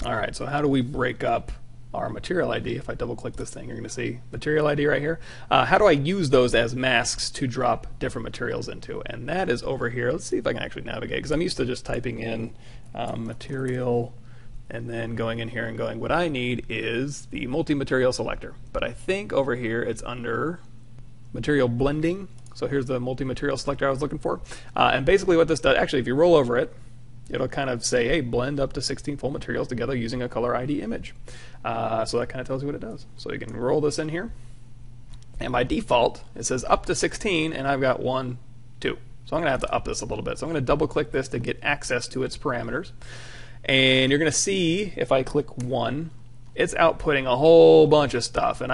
Alright, so how do we break up our material ID? If I double click this thing, you're going to see material ID right here. How do I use those as masks to drop different materials into? And that is over here. Let's see if I can actually navigate, because I'm used to just typing in material and then going in here and going, what I need is the multi-material selector. But I think over here it's under material blending. So here's the multi-material selector I was looking for. And basically what this does, actually if you roll over it, it'll kind of say, hey, blend up to 16 full materials together using a color ID image. So that kind of tells you what it does. So you can roll this in here. And by default, it says up to 16, and I've got 1, 2. So I'm going to have to up this a little bit. So I'm going to double click this to get access to its parameters. And you're going to see, if I click 1, it's outputting a whole bunch of stuff. And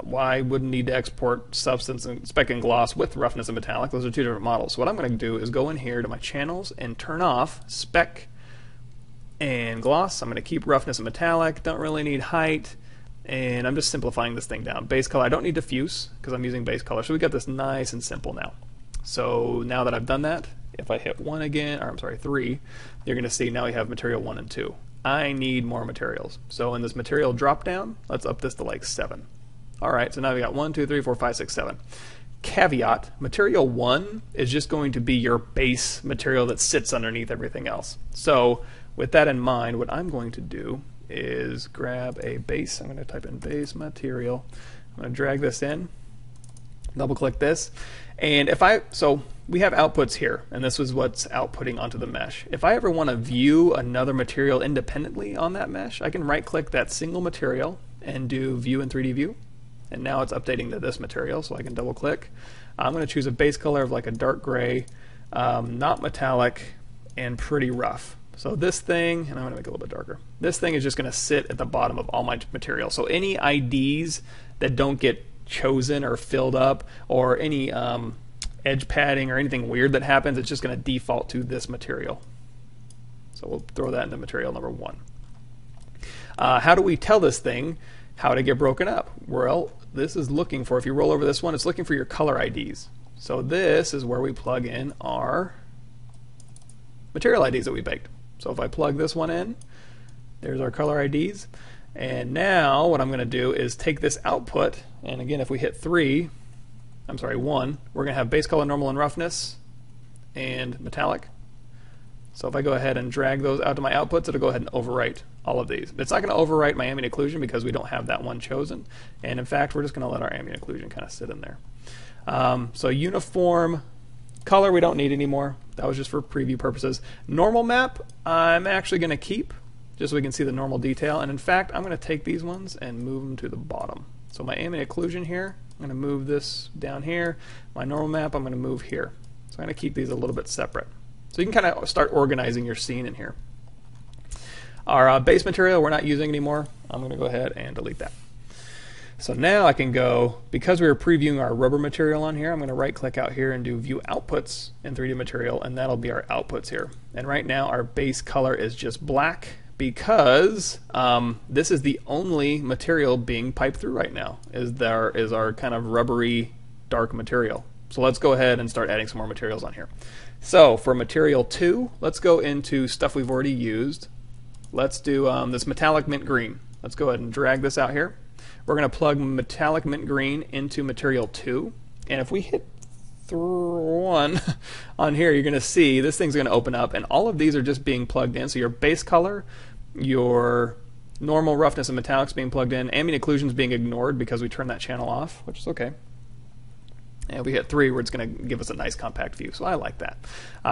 why wouldn't need to export substance and spec and gloss with roughness and metallic? Those are two different models. So what I'm going to do is go in here to my channels and turn off spec and gloss. I'm going to keep roughness and metallic. Don't really need height. And I'm just simplifying this thing down. Base color, I don't need diffuse because I'm using base color. So we got this nice and simple now. So now that I've done that, if I hit 1 again, or I'm sorry, 3, you're going to see now we have material 1 and 2. I need more materials. So in this material drop down, let's up this to like 7. Alright, so now we got 1, 2, 3, 4, 5, 6, 7. Caveat, material 1 is just going to be your base material that sits underneath everything else. So with that in mind, what I'm going to do is grab a base. I'm going to type in base material. I'm going to drag this in, double click this, and so we have outputs here, and this is what's outputting onto the mesh. If I ever want to view another material independently on that mesh, I can right click that single material and do view in 3D view, and now it's updating to this material, so I can double click. I'm going to choose a base color of like a dark gray, not metallic, and pretty rough. So this thing, and I'm going to make it a little bit darker, this thing is just going to sit at the bottom of all my material. So any IDs that don't get chosen or filled up, or any edge padding or anything weird that happens, it's just going to default to this material. So we'll throw that into material number 1. How do we tell this thing how to get broken up? Well, this is looking for, if you roll over this one, it's looking for your color IDs. So this is where we plug in our material IDs that we baked. So if I plug this one in, there's our color IDs. And now what I'm going to do is take this output, and again, if we hit 1, we're going to have base color, normal, and roughness, and metallic. So if I go ahead and drag those out to my outputs, it'll go ahead and overwrite all of these. It's not going to overwrite my ambient occlusion because we don't have that one chosen. And in fact, we're just going to let our ambient occlusion kind of sit in there. So uniform color we don't need anymore. That was just for preview purposes. Normal map I'm actually going to keep, just so we can see the normal detail. And in fact, I'm going to take these ones and move them to the bottom. So my ambient occlusion here, I'm going to move this down here. My normal map, I'm going to move here. So I'm going to keep these a little bit separate. So you can kind of start organizing your scene in here. Our base material we're not using anymore. I'm going to go ahead and delete that. So now I can go, because we were previewing our rubber material on here, I'm going to right click out here and do view outputs in 3D material, and that'll be our outputs here. And right now our base color is just black, because this is the only material being piped through right now, is our kind of rubbery dark material. So let's go ahead and start adding some more materials on here. So for material 2, let's go into stuff we've already used. Let's do this metallic mint green. Let's go ahead and drag this out here. We're going to plug metallic mint green into material 2, and if we hit 1 on here, you're going to see this thing's going to open up, and all of these are just being plugged in. So your base color, your normal roughness and metallics being plugged in, ambient occlusion is being ignored because we turned that channel off, which is okay. And we hit 3, where it's going to give us a nice compact view, so I like that.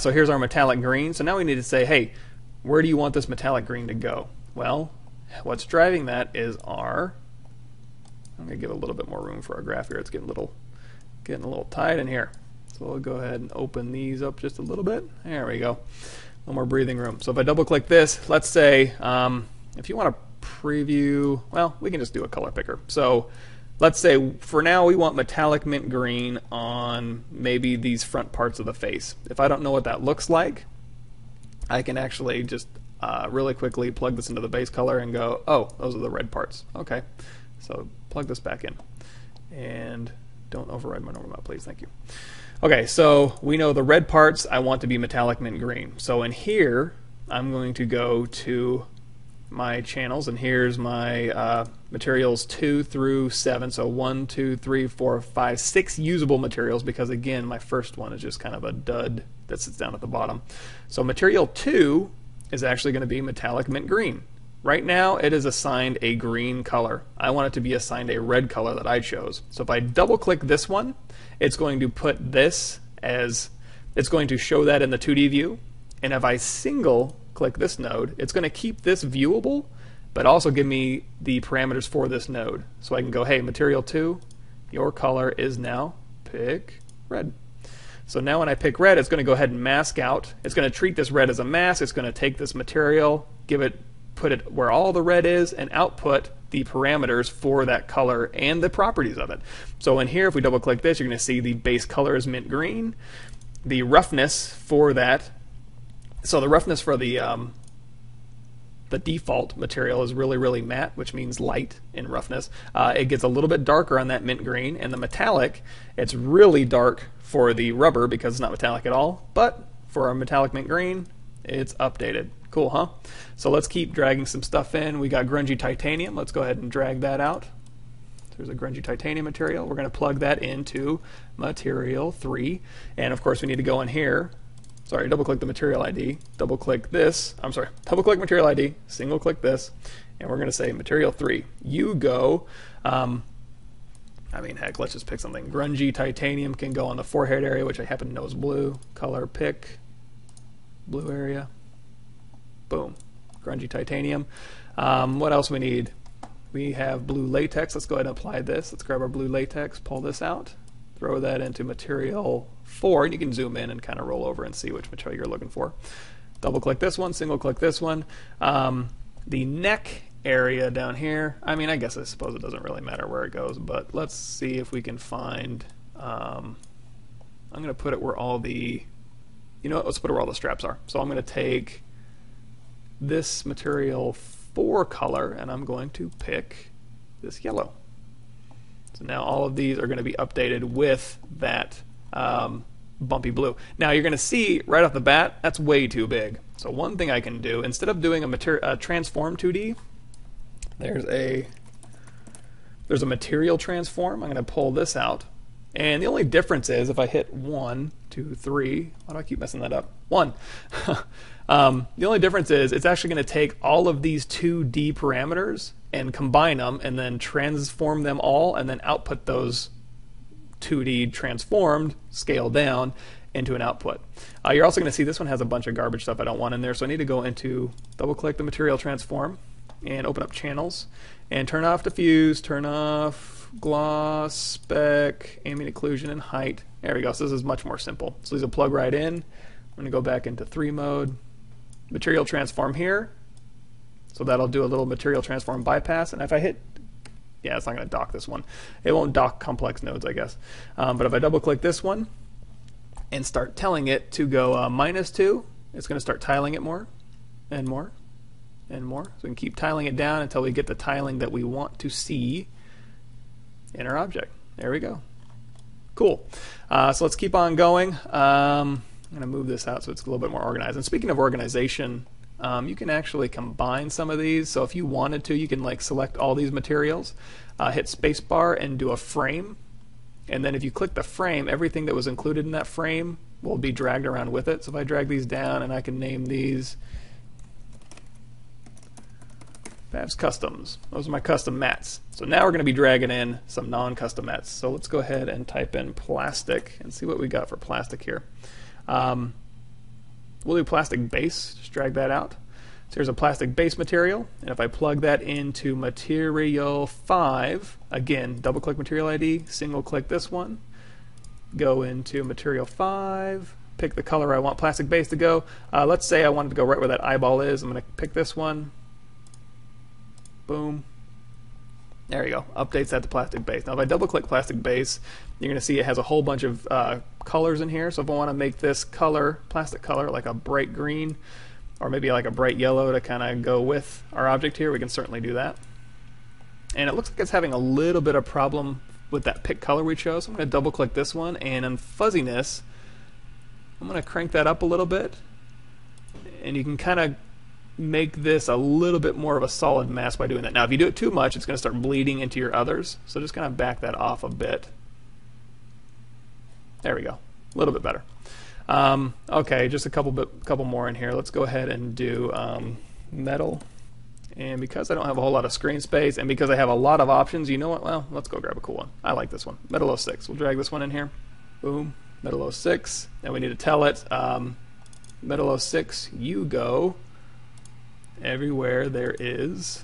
So here's our metallic green. So now we need to say, hey, where do you want this metallic green to go? Well, what's driving that is our, I'm going to give a little bit more room for our graph here. It's getting a little tight in here. So we'll go ahead and open these up just a little bit. There we go. A little more breathing room. So if I double click this, let's say if you want to preview, well, we can just do a color picker. So let's say for now we want metallic mint green on maybe these front parts of the face. If I don't know what that looks like, I can actually just really quickly plug this into the base color and go, oh, those are the red parts. Okay. So plug this back in, and don't override my normal map, please. Thank you. Okay, so we know the red parts I want to be metallic mint green. So in here, I'm going to go to my channels, and here's my materials 2 through 7. So 1, 2, 3, 4, 5, 6 usable materials, because again, my first one is just kind of a dud that sits down at the bottom. So material 2 is actually going to be metallic mint green. Right now it is assigned a green color. I want it to be assigned a red color that I chose. So if I double click this one, it's going to put this as, it's going to show that in the 2D view. And if I single click this node, it's going to keep this viewable, but also give me the parameters for this node. So I can go, hey, material 2, your color is now pick red. So now when I pick red, it's going to go ahead and mask out. It's going to treat this red as a mask. It's going to take this material, put it where all the red is, and output the parameters for that color and the properties of it. So in here, if we double click this, you're going to see the base color is mint green. The roughness for that, so the roughness for the default material is really, really matte, which means light in roughness. It gets a little bit darker on that mint green, and the metallic, it's really dark for the rubber because it's not metallic at all, but for our metallic mint green, it's updated. Cool, huh? So let's keep dragging some stuff in. We got grungy titanium. Let's go ahead and drag that out. There's a grungy titanium material. We're going to plug that into material 3, and of course we need to go in here. Sorry, double click the material ID, double click this, double click material ID, single click this, and we're going to say material 3. You go, I mean, heck, let's just pick something. Grungy titanium can go on the forehead area, which I happen to know is blue. Color pick, blue area. Boom. Grungy titanium. What else we need? We have blue latex. Let's go ahead and apply this. Let's grab our blue latex, pull this out, throw that into material 4, and you can zoom in and kind of roll over and see which material you're looking for. Double click this one, single click this one. The neck area down here, I mean, I guess I suppose it doesn't really matter where it goes, but let's see if we can find, I'm going to put it where all the, you know what, let's put it where all the straps are. So I'm going to take this material 4 color, and I'm going to pick this yellow. So now all of these are going to be updated with that bumpy blue. Now you're going to see right off the bat, that's way too big. So one thing I can do, instead of doing a transform 2D, there's a material transform. I'm going to pull this out. And the only difference is if I hit 1, 2, 3, why do I keep messing that up? 1. The only difference is it's actually going to take all of these 2D parameters and combine them and then transform them all and then output those 2D transformed, scaled down into an output. You're also going to see this one has a bunch of garbage stuff I don't want in there, so I need to go into, double click the material transform and open up channels and turn off diffuse, turn off gloss, spec, ambient occlusion, and height. There we go. So this is much more simple. So these will plug right in. I'm going to go back into 3 mode. Material transform here. So that'll do a little material transform bypass. And if I hit, yeah, it's not going to dock this one. It won't dock complex nodes, I guess. But if I double click this one and start telling it to go -2, it's going to start tiling it more and more and more. So we can keep tiling it down until we get the tiling that we want to see in our object. There we go. Cool. So let's keep on going. I'm going to move this out so it's a little bit more organized. And speaking of organization, you can actually combine some of these. So if you wanted to, you can like select all these materials, hit spacebar and do a frame. And then if you click the frame, everything that was included in that frame will be dragged around with it. So if I drag these down, and I can name these Fab's Customs. Those are my custom mats. So now we're going to be dragging in some non-custom mats. So let's go ahead and type in plastic and see what we got for plastic here. We'll do plastic base. Just drag that out. So here's a plastic base material, and if I plug that into material 5, again, double click material ID, single click this one, go into material 5, pick the color I want plastic base to go. Let's say I wanted to go right where that eyeball is. I'm going to pick this one. Boom. There you go. Updates that to plastic base. Now if I double click plastic base, you're going to see it has a whole bunch of colors in here. So if I want to make this color, plastic color, like a bright green, or maybe like a bright yellow to kind of go with our object here, we can certainly do that. And it looks like it's having a little bit of problem with that pick color we chose. So I'm going to double click this one, and in fuzziness, I'm going to crank that up a little bit. And you can kind of make this a little bit more of a solid mask by doing that. Now, if you do it too much, it's going to start bleeding into your others. So just kind of back that off a bit. There we go. A little bit better. Okay, just a couple more in here. Let's go ahead and do metal. And because I don't have a whole lot of screen space, and because I have a lot of options, you know what? Well, let's go grab a cool one. I like this one. Metal 06. We'll drag this one in here. Boom. Metal 06. And we need to tell it, Metal 06, you go everywhere there is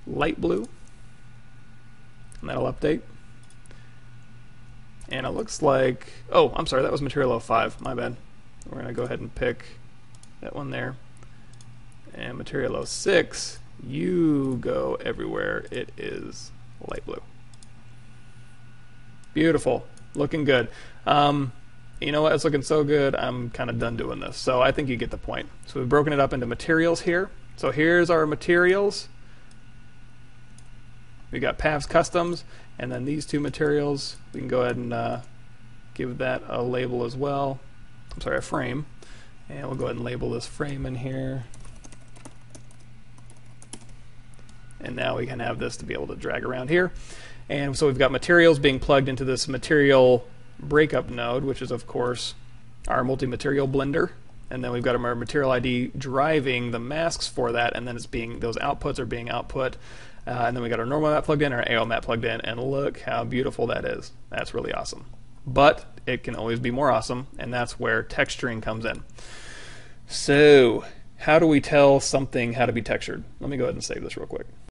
light blue. And that'll update. And it looks like, oh, I'm sorry, that was Material 05. My bad. We're going to go ahead and pick that one there. And Material 06, you go everywhere it is light blue. Beautiful. Looking good. You know what? It's looking so good, I'm kind of done doing this. So I think you get the point. So we've broken it up into materials here. So here's our materials. We got Pav's Customs, and then these two materials, we can go ahead and give that a label as well. I'm sorry, a frame. And we'll go ahead and label this frame in here. And now we can have this to be able to drag around here. And so we've got materials being plugged into this Material Breakup node, which is, of course, our multi-material blender. And then we've got our Material ID driving the masks for that, and then it's being, those outputs are being output. And then we got our normal map plugged in, our AO map plugged in, and look how beautiful that is. That's really awesome. But it can always be more awesome, and that's where texturing comes in. So, how do we tell something how to be textured? Let me go ahead and save this real quick.